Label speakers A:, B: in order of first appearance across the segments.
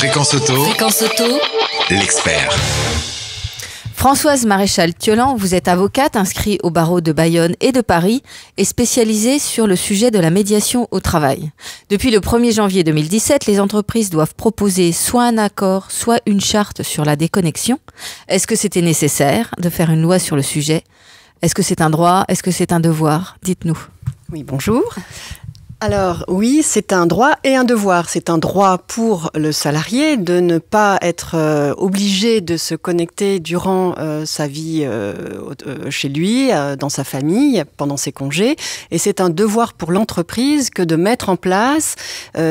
A: Fréquence Auto,
B: Fréquence Auto,
A: l'expert.
C: Françoise Maréchal-Thiolan, vous êtes avocate inscrite au barreau de Bayonne et de Paris et spécialisée sur le sujet de la médiation au travail. Depuis le 1er janvier 2017, les entreprises doivent proposer soit un accord, soit une charte sur la déconnexion. Est-ce que c'était nécessaire de faire une loi sur le sujet? Est-ce que c'est un droit? Est-ce que c'est un devoir? Dites-nous.
D: Oui, bonjour. Alors oui, c'est un droit et un devoir. C'est un droit pour le salarié de ne pas être obligé de se connecter durant sa vie chez lui, dans sa famille, pendant ses congés. Et c'est un devoir pour l'entreprise que de mettre en place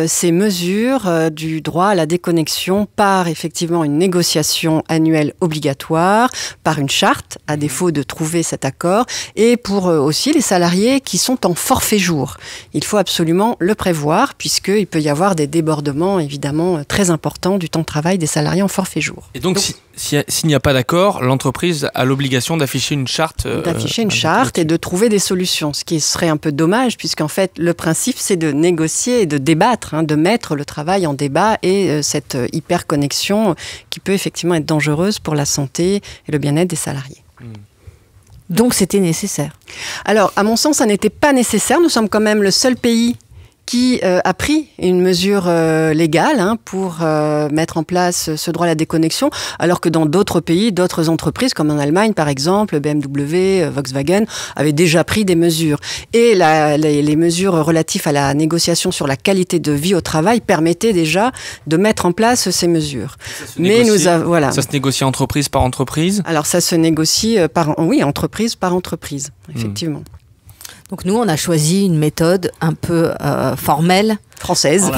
D: ces mesures du droit à la déconnexion par effectivement une négociation annuelle obligatoire, par une charte, à défaut de trouver cet accord, et pour aussi les salariés qui sont en forfait jour. Il faut absolument le prévoir, puisqu'il peut y avoir des débordements évidemment très importants du temps de travail des salariés en forfait jour.
E: Et donc s'il n'y a pas d'accord, l'entreprise a l'obligation d'afficher une charte.
D: D'afficher une charte et de trouver des solutions, ce qui serait un peu dommage, puisqu'en fait le principe c'est de négocier et de débattre, de mettre le travail en débat et cette hyperconnexion qui peut effectivement être dangereuse pour la santé et le bien-être des salariés.
C: Donc c'était nécessaire.
D: Alors, à mon sens, ça n'était pas nécessaire. Nous sommes quand même le seul pays qui a pris une mesure légale pour mettre en place ce droit à la déconnexion, alors que dans d'autres pays, d'autres entreprises, comme en Allemagne par exemple, BMW, Volkswagen, avaient déjà pris des mesures. Et les mesures relatives à la négociation sur la qualité de vie au travail permettaient déjà de mettre en place ces mesures. Mais voilà.
E: Ça se négocie entreprise par entreprise?
D: Alors ça se négocie entreprise par entreprise, effectivement.
C: Donc nous, on a choisi une méthode un peu formelle.
D: Française.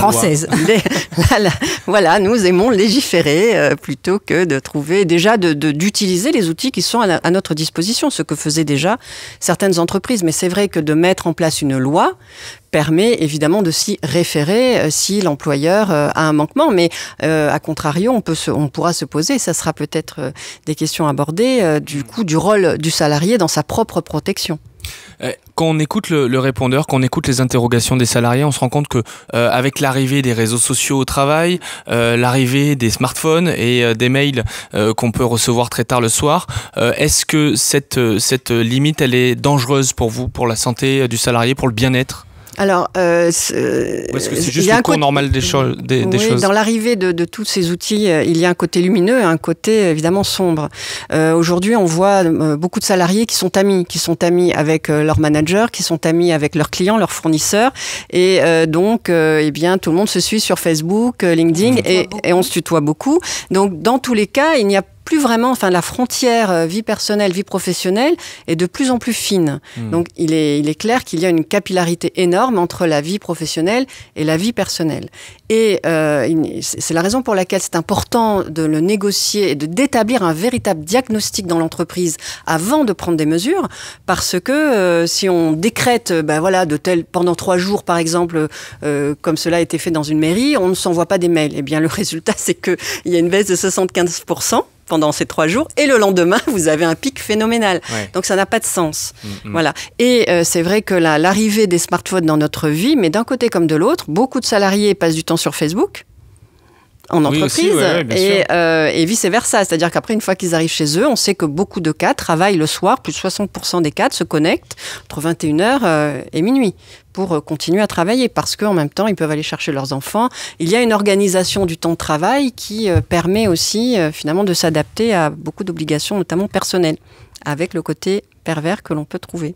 C: Voilà,
D: nous aimons légiférer plutôt que de trouver, déjà d'utiliser les outils qui sont à notre disposition, ce que faisaient déjà certaines entreprises. Mais c'est vrai que de mettre en place une loi permet évidemment de s'y référer si l'employeur a un manquement. Mais à contrario, on pourra se poser, ça sera peut-être des questions abordées, du rôle du salarié dans sa propre protection.
E: Quand on écoute le répondeur, quand on écoute les interrogations des salariés, on se rend compte que avec l'arrivée des réseaux sociaux au travail, l'arrivée des smartphones et des mails qu'on peut recevoir très tard le soir, est-ce que cette limite, elle est dangereuse pour vous, pour la santé du salarié, pour le bien-être ?
D: Alors,
E: ou est-ce que c'est juste le cours normal des choses?
D: Dans l'arrivée de tous ces outils, il y a un côté lumineux et un côté évidemment sombre. Aujourd'hui, on voit beaucoup de salariés qui sont amis avec leur manager, qui sont amis avec leurs clients, leurs fournisseurs, et donc, tout le monde se suit sur Facebook, LinkedIn, et on se tutoie beaucoup. Donc, dans tous les cas, il n'y a plus vraiment, la frontière vie personnelle, vie professionnelle est de plus en plus fine. Donc, il est clair qu'il y a une capillarité énorme entre la vie professionnelle et la vie personnelle. Et c'est la raison pour laquelle c'est important de le négocier et d'établir un véritable diagnostic dans l'entreprise avant de prendre des mesures, parce que si on décrète, pendant 3 jours, par exemple, comme cela a été fait dans une mairie, on ne s'envoie pas des mails. Eh bien, le résultat, c'est qu'il y a une baisse de 75%. Pendant ces 3 jours, et le lendemain, vous avez un pic phénoménal. Ouais. Donc, ça n'a pas de sens. Voilà. Et c'est vrai que l'arrivée des smartphones dans notre vie, mais d'un côté comme de l'autre, beaucoup de salariés passent du temps sur Facebook, en entreprise, et vice-versa. C'est-à-dire qu'après, une fois qu'ils arrivent chez eux, on sait que beaucoup de cadres travaillent le soir, plus de 60% des cadres se connectent entre 21h et minuit pour continuer à travailler, parce qu'en même temps, ils peuvent aller chercher leurs enfants. Il y a une organisation du temps de travail qui permet aussi, finalement, de s'adapter à beaucoup d'obligations, notamment personnelles, avec le côté pervers que l'on peut trouver.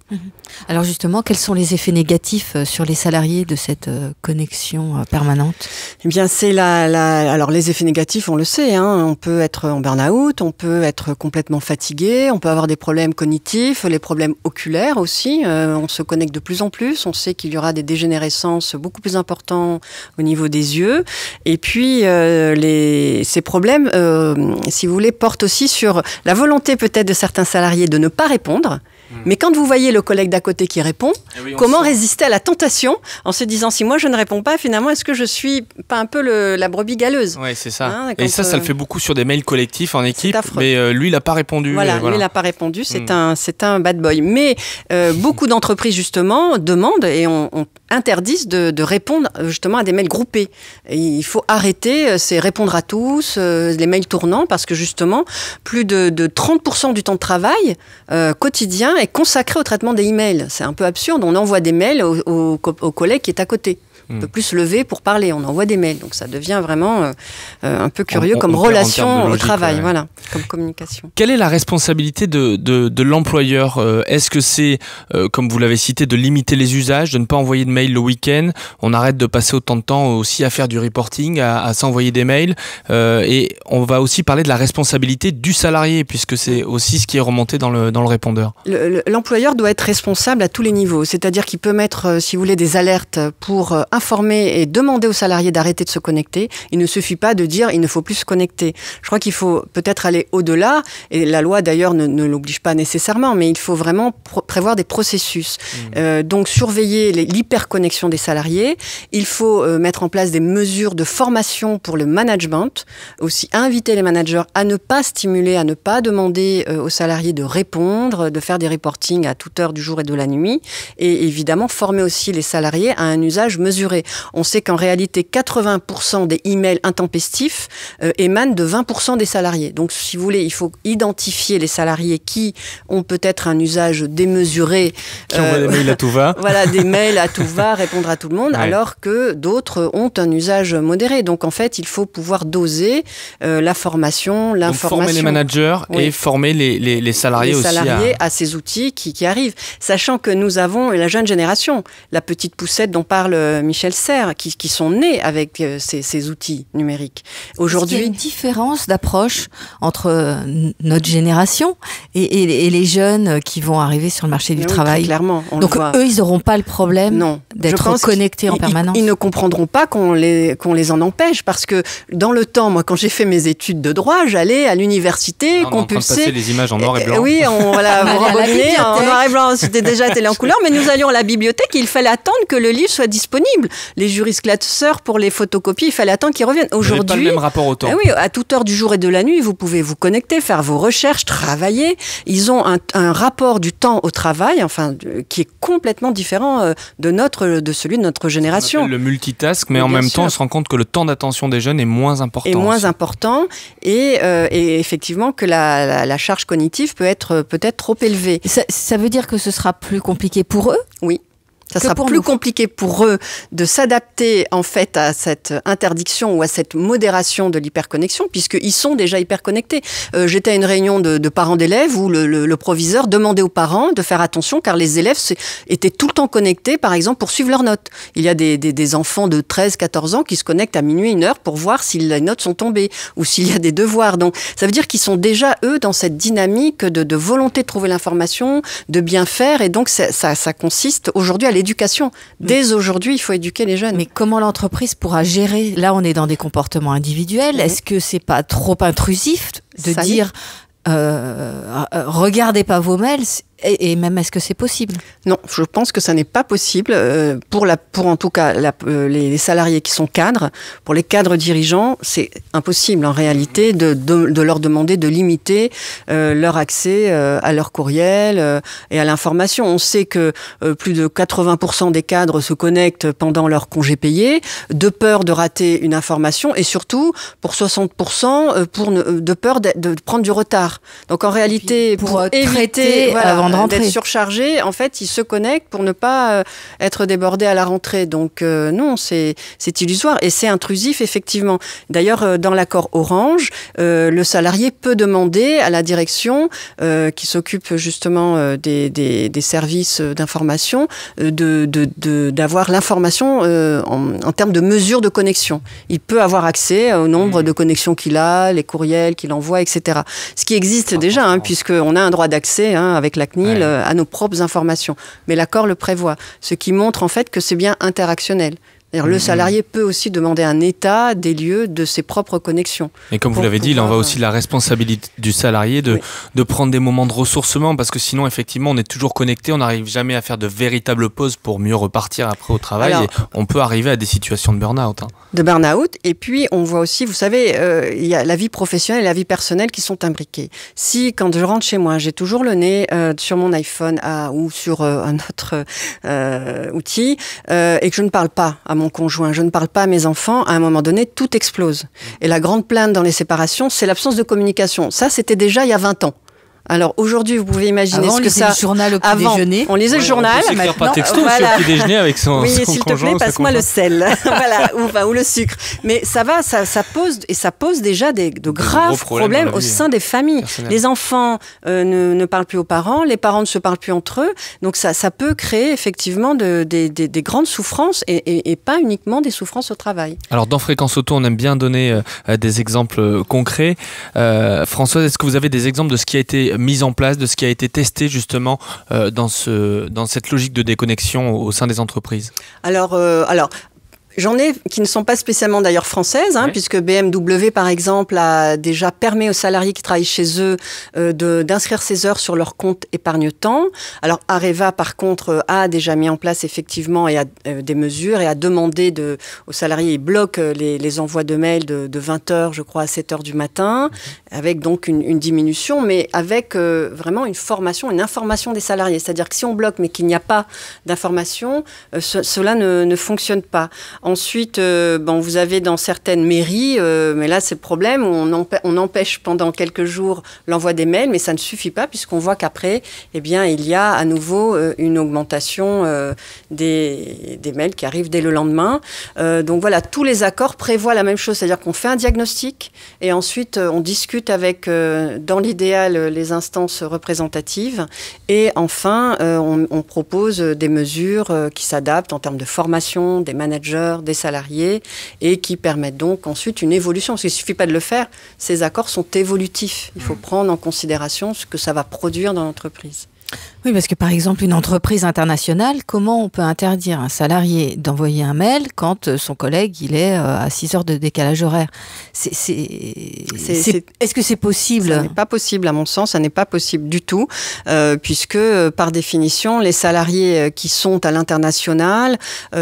C: Alors justement, quels sont les effets négatifs sur les salariés de cette connexion permanente?
D: Eh bien, alors les effets négatifs, on le sait, on peut être en burn-out, on peut être complètement fatigué, on peut avoir des problèmes cognitifs, les problèmes oculaires aussi. On se connecte de plus en plus, on sait qu'il y aura des dégénérescences beaucoup plus importantes au niveau des yeux. Et puis, ces problèmes, si vous voulez, portent aussi sur la volonté peut-être de certains salariés de ne pas répondre. Mais quand vous voyez le collègue d'à côté qui répond, comment résister à la tentation en se disant, si moi je ne réponds pas, finalement, est-ce que je suis pas un peu la brebis galeuse?
E: Oui, c'est ça. Et ça le fait beaucoup sur des mails collectifs en équipe, mais lui, il n'a pas répondu.
D: Voilà, lui, il n'a pas répondu, c'est un bad boy. Mais beaucoup d'entreprises, justement, demandent, et interdisent de répondre justement à des mails groupés. Et il faut arrêter ces répondre à tous, les mails tournants, parce que justement, plus de 30% du temps de travail quotidien est consacré au traitement des emails. C'est un peu absurde, on envoie des mails au collègue qui est à côté. On peut plus se lever pour parler, on envoie des mails. Donc ça devient vraiment un peu curieux comme relation au travail, voilà, comme communication.
E: Quelle est la responsabilité de l'employeur ? Est-ce que c'est, comme vous l'avez cité, de limiter les usages, de ne pas envoyer de mails le week-end ? On arrête de passer autant de temps aussi à faire du reporting, à s'envoyer des mails. Et on va aussi parler de la responsabilité du salarié, puisque c'est aussi ce qui est remonté dans le répondeur.
D: L'employeur doit être responsable à tous les niveaux. C'est-à-dire qu'il peut mettre, si vous voulez, des alertes pour informer et demander aux salariés d'arrêter de se connecter. Il ne suffit pas de dire il ne faut plus se connecter. Je crois qu'il faut peut-être aller au-delà, et la loi d'ailleurs ne l'oblige pas nécessairement, mais il faut vraiment prévoir des processus. Donc surveiller l'hyperconnexion des salariés. Il faut mettre en place des mesures de formation pour le management. Aussi inviter les managers à ne pas stimuler, à ne pas demander aux salariés de répondre, de faire des reportings à toute heure du jour et de la nuit. Et évidemment former aussi les salariés à un usage mesuré. On sait qu'en réalité, 80% des emails intempestifs émanent de 20% des salariés. Donc, si vous voulez, il faut identifier les salariés qui ont peut-être un usage démesuré.
E: Qui envoient des mails à tout va.
D: Voilà, des mails à tout va, répondre à tout le monde, ouais. Alors que d'autres ont un usage modéré. Donc, en fait, il faut pouvoir doser la formation, l'information.
E: Donc, former les managers, oui. Et former les salariés aussi.
D: Les salariés à ces outils qui arrivent. Sachant que nous avons la jeune génération, la petite poussette dont parle Michel Serres, qui sont nés avec ces outils numériques. Aujourd'hui,
C: il y a une différence d'approche entre notre génération et les jeunes qui vont arriver sur le marché du travail.
D: Très clairement.
C: Donc eux, ils n'auront pas le problème d'être connectés en permanence.
D: Ils ne comprendront pas qu'on les en empêche, parce que dans le temps, moi, quand j'ai fait mes études de droit, j'allais à l'université, compulser.
E: On passer les images en noir et blanc.
D: Oui, vous rembobinez en noir et blanc. C'était déjà télé en couleur, mais nous allions à la bibliothèque et il fallait attendre que le livre soit disponible. Les juristes classeurs pour les photocopies, il fallait attendre qu'ils reviennent. Aujourd'hui,
E: pas le même rapport au temps.
D: Oui, à toute heure du jour et de la nuit, vous pouvez vous connecter, faire vos recherches, travailler. Ils ont un rapport du temps au travail, qui est complètement différent de celui de notre génération.
E: On appelle le multitask, mais en même temps, on se rend compte que le temps d'attention des jeunes est moins important.
D: Et effectivement que la charge cognitive peut être peut-être trop élevée.
C: Ça veut dire que ce sera plus compliqué pour eux ?
D: Oui. Ça sera plus compliqué pour eux de s'adapter en fait à cette interdiction ou à cette modération de l'hyperconnexion, puisqu'ils sont déjà hyperconnectés. J'étais à une réunion de parents d'élèves où le proviseur demandait aux parents de faire attention, car les élèves étaient tout le temps connectés, par exemple, pour suivre leurs notes. Il y a des enfants de 13-14 ans qui se connectent à minuit, 1 heure, pour voir si les notes sont tombées ou s'il y a des devoirs. Donc ça veut dire qu'ils sont déjà, eux, dans cette dynamique de volonté de trouver l'information, de bien faire, et donc ça consiste aujourd'hui à l'éducation. Dès aujourd'hui, il faut éduquer les jeunes.
C: Mais comment l'entreprise pourra gérer ? Là, on est dans des comportements individuels. Est-ce que c'est pas trop intrusif de dire regardez pas vos mails ? Et même, est-ce que c'est possible ?
D: Non, je pense que ça n'est pas possible pour en tout cas les salariés qui sont cadres. Pour les cadres dirigeants, c'est impossible en réalité de leur demander de limiter leur accès à leur courriel et à l'information. On sait que plus de 80% des cadres se connectent pendant leur congé payé, de peur de rater une information, et surtout pour 60% de peur de prendre du retard. Donc en réalité, pour éviter d'être surchargé, en fait, ils se connectent pour ne pas être débordés à la rentrée. Donc non, c'est illusoire et c'est intrusif, effectivement. D'ailleurs, dans l'accord Orange, le salarié peut demander à la direction qui s'occupe justement des services d'information d'avoir l'information en termes de mesures de connexion. Il peut avoir accès au nombre de connexions qu'il a, les courriels qu'il envoie, etc. Ce qui existe déjà, puisqu'on a un droit d'accès avec la CNIL à nos propres informations. Mais l'accord le prévoit, ce qui montre en fait que c'est bien interactionnel. C'est-à-dire, le salarié peut aussi demander un état des lieux de ses propres connexions.
E: Et comme vous l'avez dit, il en va aussi de la responsabilité du salarié de prendre des moments de ressourcement, parce que sinon, effectivement, on est toujours connecté, on n'arrive jamais à faire de véritables pauses pour mieux repartir après au travail. Alors, et on peut arriver à des situations de burn-out.
D: De burn-out. Et puis, on voit aussi, vous savez, il y a la vie professionnelle et la vie personnelle qui sont imbriquées. Si, quand je rentre chez moi, j'ai toujours le nez sur mon iPhone ou sur un autre outil, et que je ne parle pas à mon conjoint, je ne parle pas à mes enfants, à un moment donné, tout explose. Et la grande plainte dans les séparations, c'est l'absence de communication. Ça, c'était déjà il y a 20 ans. Alors aujourd'hui, vous pouvez imaginer ce que ça.
C: On lisait le journal au petit déjeuner.
D: On lisait le journal.
E: On peut s'écrire par texto aussi au petit déjeuner avec son
D: oui,
E: son
D: s'il te
E: conjoint.
D: plaît, passe-moi le sel, voilà, ou le sucre. Mais ça pose déjà de graves problèmes au sein des familles. Les enfants ne parlent plus aux parents, les parents ne se parlent plus entre eux. Donc ça peut créer effectivement des grandes souffrances et pas uniquement des souffrances au travail.
E: Alors dans Fréquence Auto, on aime bien donner des exemples concrets. Françoise, est-ce que vous avez des exemples de ce qui a été mise en place, de ce qui a été testé justement dans cette logique de déconnexion au sein des entreprises? Alors,
D: j'en ai qui ne sont pas spécialement d'ailleurs françaises, puisque BMW, par exemple, a déjà permis aux salariés qui travaillent chez eux d'inscrire ses heures sur leur compte épargne-temps. Alors, Areva, par contre, a déjà mis en place effectivement des mesures et a demandé aux salariés, ils bloquent les envois de mails de 20h, je crois, à 7h du matin, avec donc une diminution, mais avec vraiment une formation, une information des salariés. C'est-à-dire que si on bloque, mais qu'il n'y a pas d'information, cela ne fonctionne pas. Ensuite, vous avez dans certaines mairies, mais là c'est le problème, on empêche pendant quelques jours l'envoi des mails, mais ça ne suffit pas puisqu'on voit qu'après, il y a à nouveau une augmentation des mails qui arrivent dès le lendemain. Donc voilà, tous les accords prévoient la même chose, c'est-à-dire qu'on fait un diagnostic et ensuite on discute avec, dans l'idéal, les instances représentatives et enfin on propose des mesures qui s'adaptent en termes de formation des managers, des salariés et qui permettent donc ensuite une évolution. Parce qu'il ne suffit pas de le faire, ces accords sont évolutifs. Il faut prendre en considération ce que ça va produire dans l'entreprise.
C: Oui, parce que par exemple, une entreprise internationale, comment on peut interdire un salarié d'envoyer un mail quand son collègue il est à 6 heures de décalage horaire? Est-ce que c'est possible?
D: Ça n'est pas possible, à mon sens, ça n'est pas possible du tout, puisque par définition, les salariés qui sont à l'international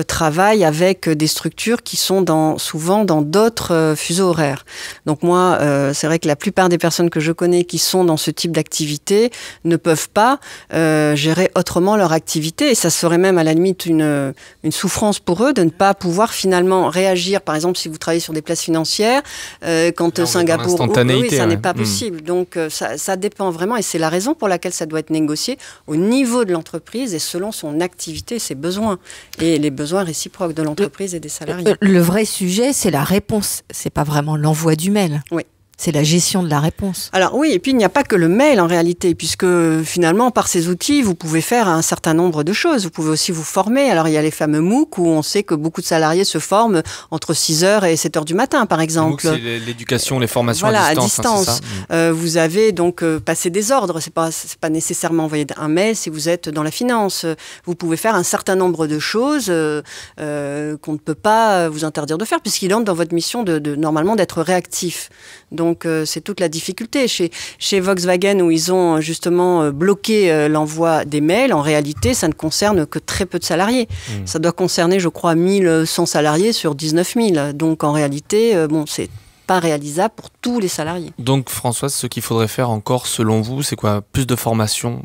D: travaillent avec des structures qui sont souvent dans d'autres fuseaux horaires. Donc moi, c'est vrai que la plupart des personnes que je connais qui sont dans ce type d'activité ne peuvent pas gérer autrement leur activité et ça serait même à la limite une souffrance pour eux de ne pas pouvoir finalement réagir. Par exemple, si vous travaillez sur des places financières, quand Singapour, ça n'est pas possible. Donc ça dépend vraiment et c'est la raison pour laquelle ça doit être négocié au niveau de l'entreprise et selon son activité, ses besoins et les besoins réciproques de l'entreprise et des salariés.
C: Le vrai sujet, c'est la réponse. C'est pas vraiment l'envoi du mail.
D: Oui.
C: C'est la gestion de la réponse.
D: Alors oui, et puis il n'y a pas que le mail en réalité, puisque finalement, par ces outils, vous pouvez faire un certain nombre de choses. Vous pouvez aussi vous former. Alors il y a les fameux MOOC où on sait que beaucoup de salariés se forment entre 6h et 7h du matin, par exemple.
E: MOOC, c'est l'éducation, les formations
D: à
E: distance.
D: Hein, c'est ça. Vous avez donc passé des ordres. C'est pas nécessairement envoyer un mail si vous êtes dans la finance. Vous pouvez faire un certain nombre de choses qu'on ne peut pas vous interdire de faire, puisqu'il entre dans votre mission normalement d'être réactif. Donc c'est toute la difficulté. Chez Volkswagen, où ils ont justement bloqué l'envoi des mails, en réalité, ça ne concerne que très peu de salariés. Ça doit concerner, je crois, 1100 salariés sur 19 000. Donc en réalité, c'est pas réalisable pour tous les salariés.
E: Donc Françoise, ce qu'il faudrait faire encore selon vous, c'est quoi? Plus de formation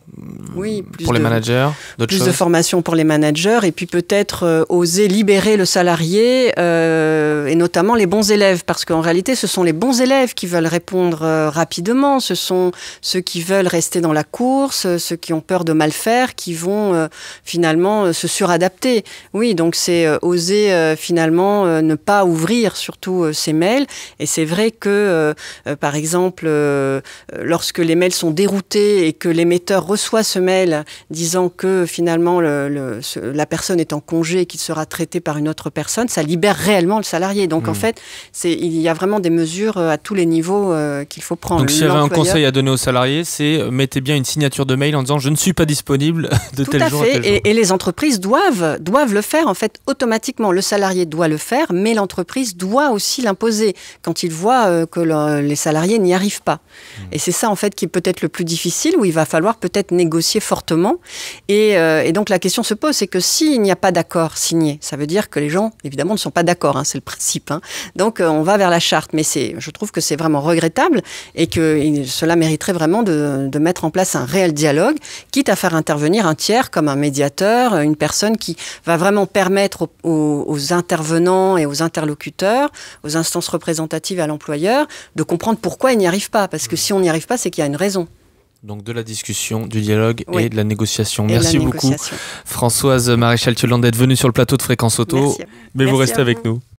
E: pour les managers,
D: plus de formation pour les managers et puis peut-être oser libérer le salarié et notamment les bons élèves parce qu'en réalité ce sont les bons élèves qui veulent répondre rapidement, ce sont ceux qui veulent rester dans la course, ceux qui ont peur de mal faire, qui vont finalement se suradapter. Oui, donc c'est oser finalement ne pas ouvrir surtout ces mails et c'est vrai que, par exemple, lorsque les mails sont déroutés et que l'émetteur reçoit ce mail disant que finalement la personne est en congé et qu'il sera traité par une autre personne, ça libère réellement le salarié. Donc en fait, il y a vraiment des mesures à tous les niveaux qu'il faut prendre.
E: Donc s'il y avait un conseil à donner aux salariés, c'est mettez bien une signature de mail en disant je ne suis pas disponible de tel jour à tel jour.
D: Et les entreprises doivent le faire en fait automatiquement. Le salarié doit le faire, mais l'entreprise doit aussi l'imposer quand il voit que les salariés n'y arrivent pas. Et c'est ça en fait qui est peut-être le plus difficile, où il va falloir peut-être négocier fortement. Et donc la question se pose, c'est que s'il n'y a pas d'accord signé, ça veut dire que les gens évidemment ne sont pas d'accord, hein, c'est le principe. Hein. Donc on va vers la charte, mais je trouve que c'est vraiment regrettable et que cela mériterait vraiment de mettre en place un réel dialogue, quitte à faire intervenir un tiers comme un médiateur, une personne qui va vraiment permettre aux intervenants et aux interlocuteurs, aux instances représentatives à l'employeur, de comprendre pourquoi ils n'y arrivent pas. Parce que si on n'y arrive pas, c'est qu'il y a une raison.
E: Donc de la discussion, du dialogue et de la négociation. Merci beaucoup Françoise Maréchal-Thiolland d'être venue sur le plateau de Fréquence Auto.
D: Merci.
E: Mais
D: Merci
E: vous restez avec nous.